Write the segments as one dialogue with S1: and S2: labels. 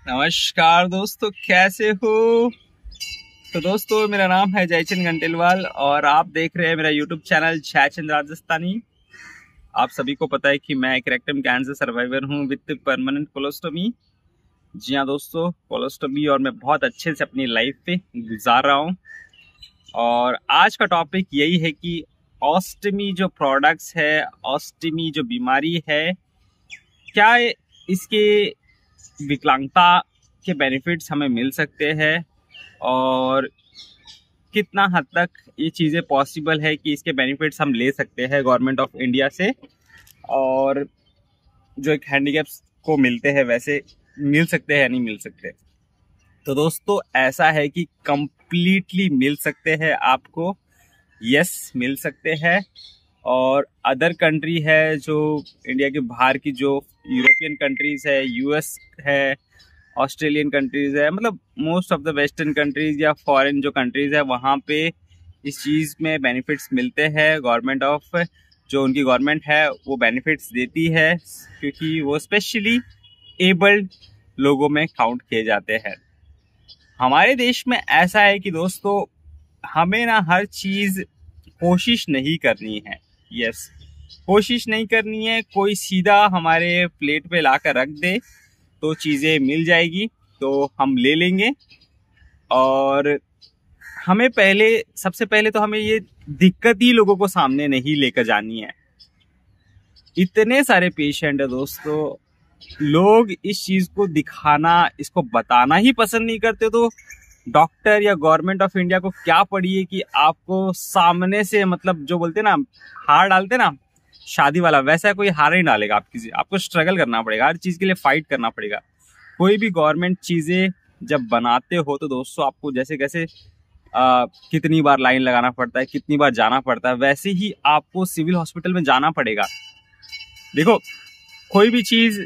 S1: नमस्कार दोस्तों, कैसे हो। तो दोस्तों, मेरा नाम है जयचंद गंटेलवाल और आप देख रहे हैं मेरा यूट्यूब चैनल जयचंद राजस्थानी। आप सभी को पता है कि मैं एक रेक्टम कैंसर सर्वाइवर हूं विद परमानेंट कोलोस्टोमी। जी हाँ दोस्तों, कोलोस्टोमी और मैं बहुत अच्छे से अपनी लाइफ पे गुजार रहा हूं। और आज का टॉपिक यही है कि ऑस्टमी जो प्रोडक्ट्स है, ऑस्टमी जो बीमारी है, क्या इसके विकलांगता के बेनिफिट्स हमें मिल सकते हैं और कितना हद तक ये चीज़ें पॉसिबल है कि इसके बेनिफिट्स हम ले सकते हैं गवर्नमेंट ऑफ इंडिया से, और जो एक हैंडीकैप्स को मिलते हैं वैसे मिल सकते हैं या नहीं मिल सकते। तो दोस्तों, ऐसा है कि कंप्लीटली मिल सकते हैं आपको। यस, मिल सकते हैं। और अदर कंट्री है जो इंडिया के बाहर की, जो यूरोपियन कंट्रीज है, यूएस है, ऑस्ट्रेलियन कंट्रीज है, मतलब most of the western countries या फॉरेन जो कंट्रीज है, वहाँ पे इस चीज़ में बेनिफिट्स मिलते हैं। गवर्नमेंट ऑफ जो उनकी गवर्नमेंट है वो बेनिफिट्स देती है, क्योंकि वो स्पेशली एबल्ड लोगों में काउंट किए जाते हैं। हमारे देश में ऐसा है कि दोस्तों, हमें ना हर चीज़ कोशिश नहीं करनी है। यस, कोशिश नहीं करनी है। कोई सीधा हमारे प्लेट पे लाकर रख दे तो चीज़ें मिल जाएगी, तो हम ले लेंगे। और हमें सबसे पहले तो हमें ये दिक्कत ही लोगों को सामने नहीं लेकर जानी है। इतने सारे पेशेंट है दोस्तों, लोग इस चीज़ को दिखाना, इसको बताना ही पसंद नहीं करते। तो डॉक्टर या गवर्नमेंट ऑफ इंडिया को क्या पड़ी है कि आपको सामने से, मतलब जो बोलते ना हार डालते ना शादी वाला, वैसा कोई हार नहीं डालेगा। आपको स्ट्रगल करना पड़ेगा, हर चीज़ के लिए फाइट करना पड़ेगा। कोई भी गवर्नमेंट चीज़ें जब बनाते हो तो दोस्तों, आपको जैसे कैसे कितनी बार लाइन लगाना पड़ता है, कितनी बार जाना पड़ता है, वैसे ही आपको सिविल हॉस्पिटल में जाना पड़ेगा। देखो, कोई भी चीज़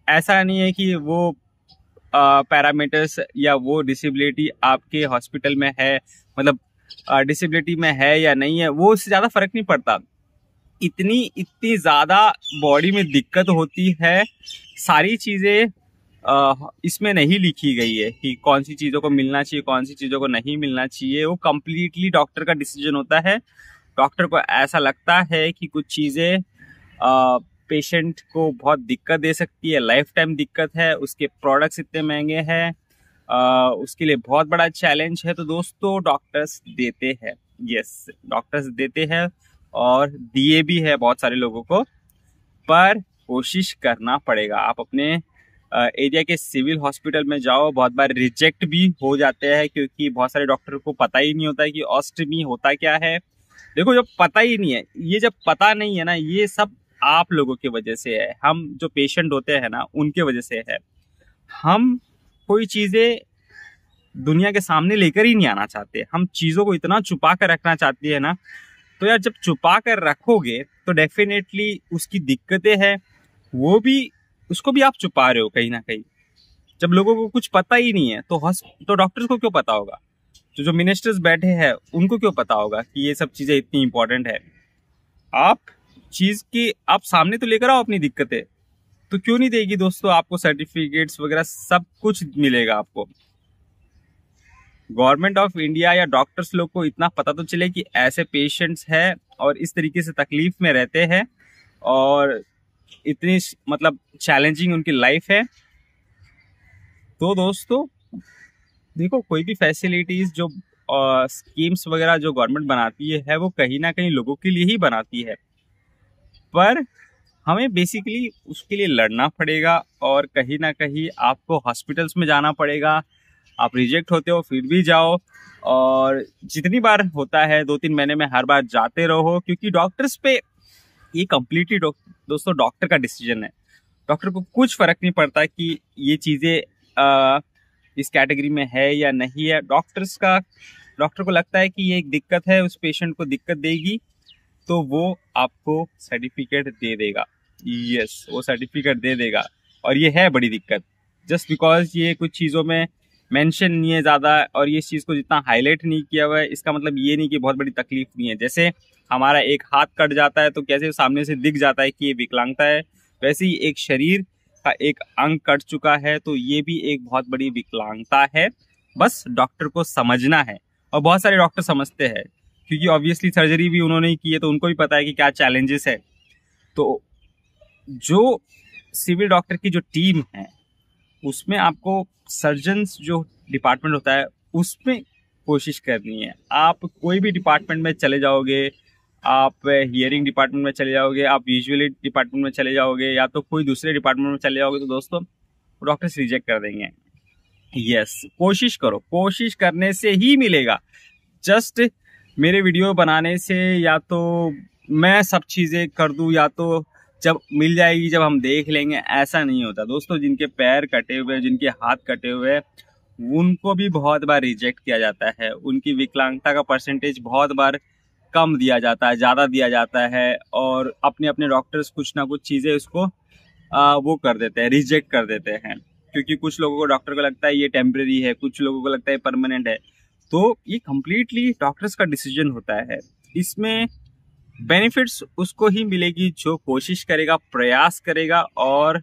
S1: ऐसा नहीं है कि वो पैरामीटर्स या वो डिसेबिलिटी आपके हॉस्पिटल में है, मतलब डिसेबिलिटी में है या नहीं है, वो उससे ज़्यादा फर्क नहीं पड़ता। इतनी ज़्यादा बॉडी में दिक्कत होती है। सारी चीज़ें इसमें नहीं लिखी गई है कि कौन सी चीज़ों को मिलना चाहिए, कौन सी चीज़ों को नहीं मिलना चाहिए। वो कम्प्लीटली डॉक्टर का डिसीजन होता है। डॉक्टर को ऐसा लगता है कि कुछ चीज़ें पेशेंट को बहुत दिक्कत दे सकती है, लाइफ टाइम दिक्कत है, उसके प्रोडक्ट्स इतने महंगे हैं, उसके लिए बहुत बड़ा चैलेंज है, तो दोस्तों डॉक्टर्स देते हैं। यस, डॉक्टर्स देते हैं और दिए भी है बहुत सारे लोगों को, पर कोशिश करना पड़ेगा। आप अपने एरिया के सिविल हॉस्पिटल में जाओ, बहुत बार रिजेक्ट भी हो जाते हैं क्योंकि बहुत सारे डॉक्टर को पता ही नहीं होता है कि ऑस्टमी होता क्या है। देखो, जब पता ही नहीं है, ये जब पता नहीं है ना, ये सब आप लोगों की वजह से है। हम जो पेशेंट होते हैं ना, उनके वजह से है। हम कोई चीज़ें दुनिया के सामने लेकर ही नहीं आना चाहते। हम चीज़ों को इतना छुपा कर रखना चाहती है ना, तो यार जब छुपा कर रखोगे तो डेफिनेटली उसकी दिक्कतें हैं, वो भी, उसको भी आप छुपा रहे हो कहीं ना कहीं। जब लोगों को कुछ पता ही नहीं है तो डॉक्टर्स को क्यों पता होगा? तो जो मिनिस्टर्स बैठे हैं उनको क्यों पता होगा कि ये सब चीज़ें इतनी इंपॉर्टेंट है? आप चीज़ की आप सामने तो लेकर आओ अपनी दिक्कतें, तो क्यों नहीं देगी दोस्तों? आपको सर्टिफिकेट्स वगैरह सब कुछ मिलेगा आपको। गवर्नमेंट ऑफ इंडिया या डॉक्टर्स लोग को इतना पता तो चले कि ऐसे पेशेंट्स हैं और इस तरीके से तकलीफ में रहते हैं और इतनी मतलब चैलेंजिंग उनकी लाइफ है। तो दोस्तों देखो, कोई भी फैसिलिटीज जो स्कीम्स वगैरह जो गवर्नमेंट बनाती है वो कहीं ना कहीं लोगों के लिए ही बनाती है, पर हमें बेसिकली उसके लिए लड़ना पड़ेगा और कहीं ना कहीं आपको हॉस्पिटल्स में जाना पड़ेगा। आप रिजेक्ट होते हो फिर भी जाओ, और जितनी बार होता है 2-3 महीने में हर बार जाते रहो, क्योंकि डॉक्टर्स पे ये कम्प्लीटली दोस्तों डॉक्टर का डिसीजन है। डॉक्टर को कुछ फर्क नहीं पड़ता कि ये चीज़ें इस कैटेगरी में है या नहीं है। डॉक्टर को लगता है कि ये एक दिक्कत है, उस पेशेंट को दिक्कत देगी, तो वो आपको सर्टिफिकेट दे देगा। यस, वो सर्टिफिकेट दे देगा। और ये है बड़ी दिक्कत, जस्ट बिकॉज ये कुछ चीज़ों में मेंशन नहीं है ज़्यादा, और ये चीज़ को जितना हाईलाइट नहीं किया हुआ है, इसका मतलब ये नहीं कि बहुत बड़ी तकलीफ नहीं है। जैसे हमारा एक हाथ कट जाता है तो कैसे सामने से दिख जाता है कि ये विकलांगता है, वैसे ही एक शरीर का एक अंग कट चुका है, तो ये भी एक बहुत बड़ी विकलांगता है। बस डॉक्टर को समझना है, और बहुत सारे डॉक्टर समझते हैं, क्योंकि ऑब्वियसली सर्जरी भी उन्होंने ही की है, तो उनको भी पता है कि क्या चैलेंजेस है। तो जो सिविल डॉक्टर की जो टीम है, उसमें आपको सर्जन्स जो डिपार्टमेंट होता है उसमें कोशिश करनी है। आप कोई भी डिपार्टमेंट में चले जाओगे, आप हियरिंग डिपार्टमेंट में चले जाओगे, आप विजुअली डिपार्टमेंट में चले जाओगे, या तो कोई दूसरे डिपार्टमेंट में चले जाओगे, तो दोस्तों डॉक्टर्स रिजेक्ट कर देंगे। यस, कोशिश करो, कोशिश करने से ही मिलेगा। जस्ट मेरे वीडियो बनाने से या तो मैं सब चीज़ें कर दूं, या तो जब मिल जाएगी जब हम देख लेंगे, ऐसा नहीं होता दोस्तों। जिनके पैर कटे हुए, जिनके हाथ कटे हुए, उनको भी बहुत बार रिजेक्ट किया जाता है। उनकी विकलांगता का परसेंटेज बहुत बार कम दिया जाता है, ज़्यादा दिया जाता है, और अपने अपने डॉक्टर्स कुछ ना कुछ चीज़ें उसको वो कर देते हैं, रिजेक्ट कर देते हैं। क्योंकि कुछ लोगों को, डॉक्टर को लगता है ये टेम्परेरी है, कुछ लोगों को लगता है परमानेंट है। तो ये कम्प्लीटली डॉक्टर्स का डिसीजन होता है। इसमें बेनिफिट्स उसको ही मिलेगी जो कोशिश करेगा, प्रयास करेगा, और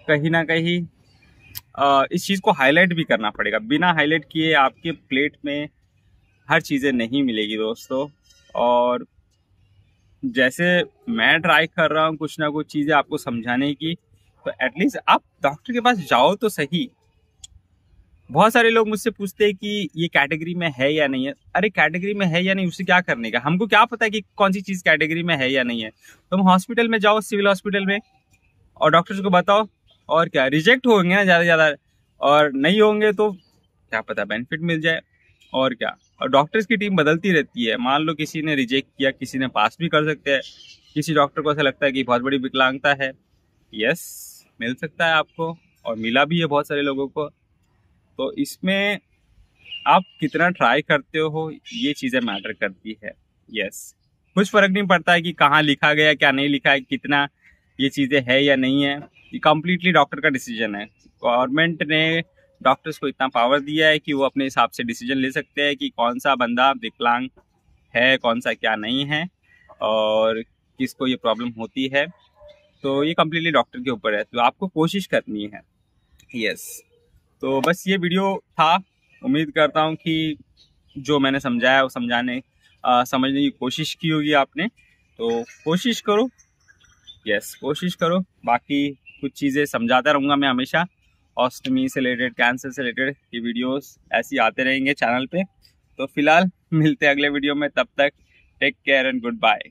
S1: कहीं ना कहीं इस चीज़ को हाईलाइट भी करना पड़ेगा। बिना हाईलाइट किए आपके प्लेट में हर चीज़ें नहीं मिलेगी दोस्तों। और जैसे मैं ट्राई कर रहा हूँ कुछ ना कुछ चीज़ें आपको समझाने की, तो एटलीस्ट आप डॉक्टर के पास जाओ तो सही। बहुत सारे लोग मुझसे पूछते हैं कि ये कैटेगरी में है या नहीं है। अरे कैटेगरी में है या नहीं उससे क्या करने का, हमको क्या पता है कि कौन सी चीज़ कैटेगरी में है या नहीं है। तुम हॉस्पिटल में जाओ, सिविल हॉस्पिटल में, और डॉक्टर्स को बताओ, और क्या रिजेक्ट होंगे ना ज़्यादा से ज़्यादा, और नहीं होंगे तो क्या पता बेनिफिट मिल जाए, और क्या। और डॉक्टर्स की टीम बदलती रहती है। मान लो किसी ने रिजेक्ट किया, किसी ने पास भी कर सकते हैं। किसी डॉक्टर को ऐसा लगता है कि बहुत बड़ी विकलांगता है, यस मिल सकता है आपको, और मिला भी है बहुत सारे लोगों को। तो इसमें आप कितना ट्राई करते हो, ये चीज़ें मैटर करती है। यस, कुछ फर्क नहीं पड़ता है कि कहाँ लिखा गया, क्या नहीं लिखा है, कितना ये चीज़ें है या नहीं है। ये कम्प्लीटली डॉक्टर का डिसीजन है। गवर्नमेंट ने डॉक्टर्स को इतना पावर दिया है कि वो अपने हिसाब से डिसीजन ले सकते हैं कि कौन सा बंदा विकलांग है, कौन सा क्या नहीं है, और किसको ये प्रॉब्लम होती है। तो ये कम्प्लीटली डॉक्टर के ऊपर है, तो आपको कोशिश करनी है। यस, तो बस ये वीडियो था। उम्मीद करता हूँ कि जो मैंने समझाया वो समझने की कोशिश की होगी आपने। तो कोशिश करो, यस कोशिश करो। बाकी कुछ चीज़ें समझाता रहूँगा मैं हमेशा। ऑस्टमी से रिलेटेड, कैंसर से रिलेटेड ये वीडियोस ऐसे आते रहेंगे चैनल पे। तो फिलहाल मिलते हैं अगले वीडियो में, तब तक take care and good bye.